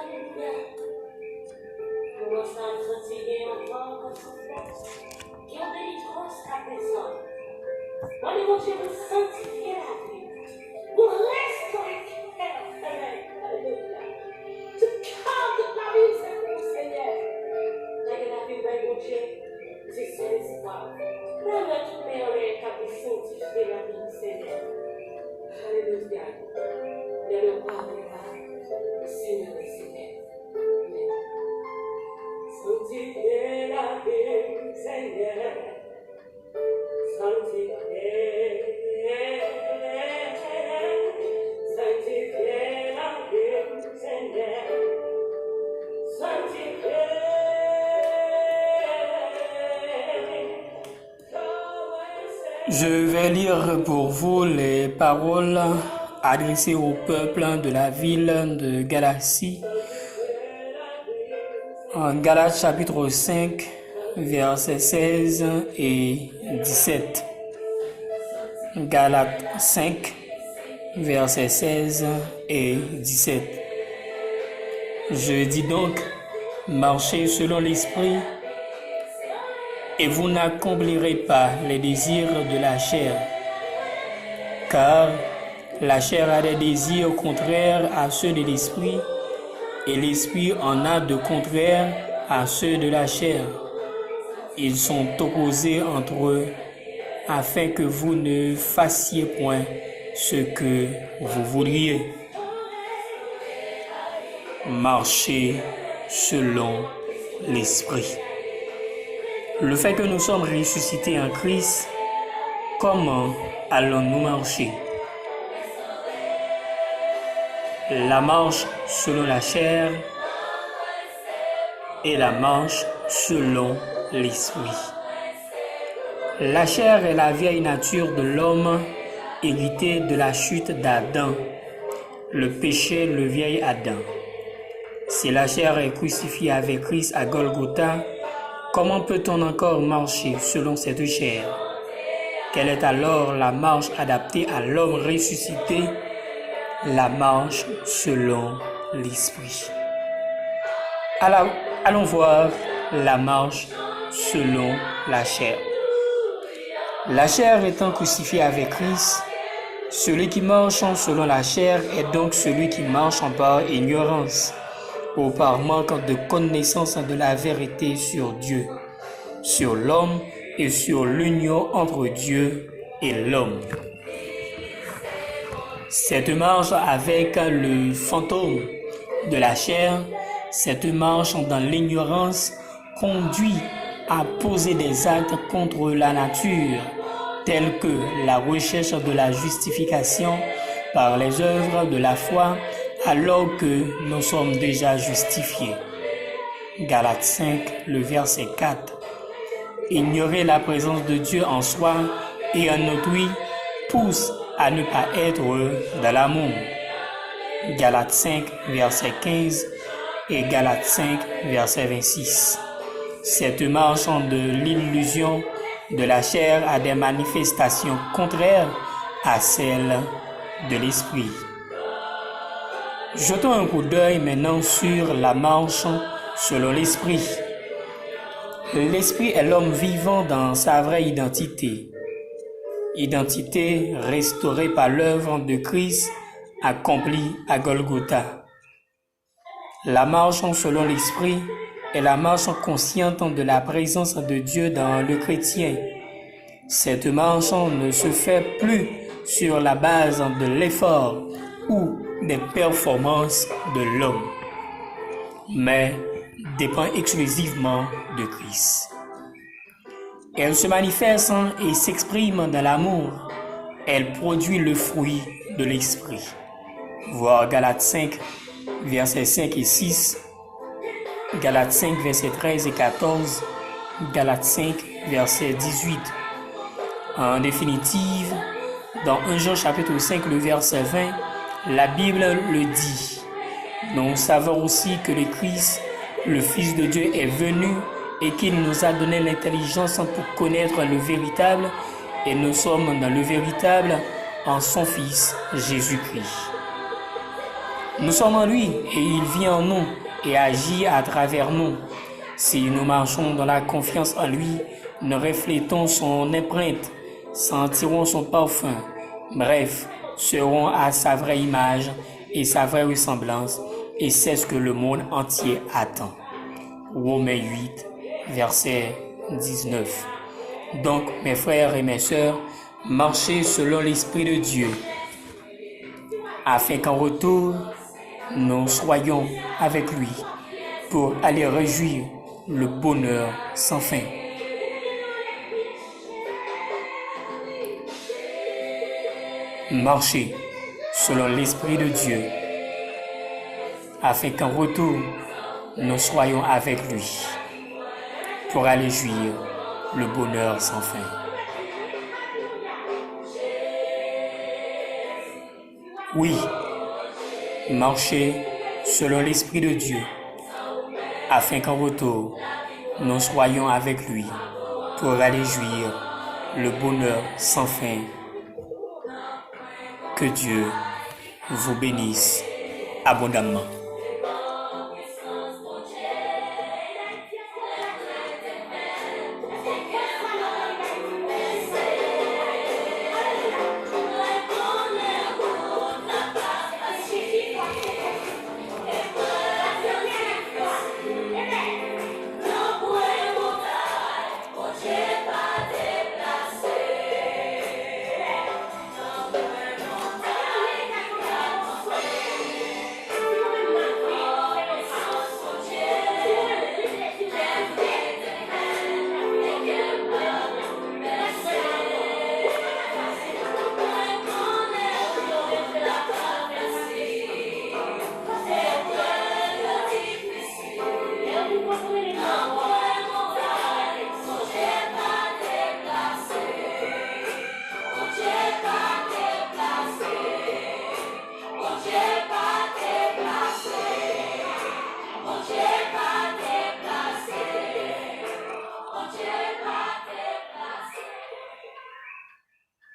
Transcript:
Alléluia. Commence à sentir encore comme son frère. Qui ont délivrance à présent. Moi, mon Dieu, vous sanctifiez la vie. Vous restaurez Alléluia. To come de la vie, c'est pour Seigneur. Like la vie, mon Dieu, c'est l'espoir. Là, notre Père est capable de sanctifier la vie, Seigneur. Alléluia. Il y a le roi des rois, Seigneur des Seigneurs. Sanctifiez la vie, Seigneur. Sanctifiez la vie, Seigneur. Sanctifiez. Je vais lire pour vous les paroles adressées au peuple de la ville de Galatie. En Galates chapitre 5, versets 16 et 17. Galates 5, versets 16 et 17. Je dis donc, marchez selon l'esprit, et vous n'accomplirez pas les désirs de la chair. Car la chair a des désirs contraires à ceux de l'esprit, et l'esprit en a de contraires à ceux de la chair. Ils sont opposés entre eux, afin que vous ne fassiez point ce que vous voudriez. Marchez selon l'esprit. Le fait que nous sommes ressuscités en Christ, comment allons-nous marcher? La marche selon la chair et la marche selon l'esprit. La chair est la vieille nature de l'homme héritée de la chute d'Adam, le péché, le vieil Adam. Si la chair est crucifiée avec Christ à Golgotha, comment peut-on encore marcher selon cette chair? Quelle est alors la marche adaptée à l'homme ressuscité? La marche selon l'esprit. Allons voir la marche selon la chair. La chair étant crucifiée avec Christ, celui qui marche selon la chair est donc celui qui marche par ignorance ou par manque de connaissance de la vérité sur Dieu, sur l'homme et sur l'union entre Dieu et l'homme. Cette marche avec le fantôme de la chair, cette marche dans l'ignorance conduit à poser des actes contre la nature, tels que la recherche de la justification par les œuvres de la foi, alors que nous sommes déjà justifiés. Galates 5, le verset 4. Ignorer la présence de Dieu en soi et en autrui pousse à ne pas être dans l'amour. Galates 5, verset 15 et Galates 5, verset 26. Cette marche de l'illusion de la chair a des manifestations contraires à celles de l'esprit. Jetons un coup d'œil maintenant sur la marche selon l'esprit. L'esprit est l'homme vivant dans sa vraie identité. Identité restaurée par l'œuvre de Christ accomplie à Golgotha. La marche selon l'esprit est la marche consciente de la présence de Dieu dans le chrétien. Cette marche ne se fait plus sur la base de l'effort ou des performances de l'homme, mais dépend exclusivement de Christ. Elle se manifeste et s'exprime dans l'amour. Elle produit le fruit de l'esprit. Voir Galates 5, versets 5 et 6, Galates 5, versets 13 et 14, Galates 5, verset 18. En définitive, dans 1 Jean chapitre 5, le verset 20, la Bible le dit. Nous savons aussi que le Christ, le Fils de Dieu, est venu et qu'il nous a donné l'intelligence pour connaître le véritable, et nous sommes dans le véritable en son Fils Jésus-Christ. Nous sommes en lui et il vit en nous et agit à travers nous. Si nous marchons dans la confiance en lui, nous reflétons son empreinte, sentirons son parfum, bref, serons à sa vraie image et sa vraie ressemblance, et c'est ce que le monde entier attend. Romains 8, verset 19. Donc, mes frères et mes sœurs, marchez selon l'Esprit de Dieu, afin qu'en retour, nous soyons avec lui pour aller réjouir le bonheur sans fin. Marchez selon l'Esprit de Dieu, afin qu'en retour, nous soyons avec lui pour aller jouir le bonheur sans fin. Oui, marchez selon l'Esprit de Dieu, afin qu'en retour, nous soyons avec lui pour aller jouir le bonheur sans fin. Que Dieu vous bénisse abondamment.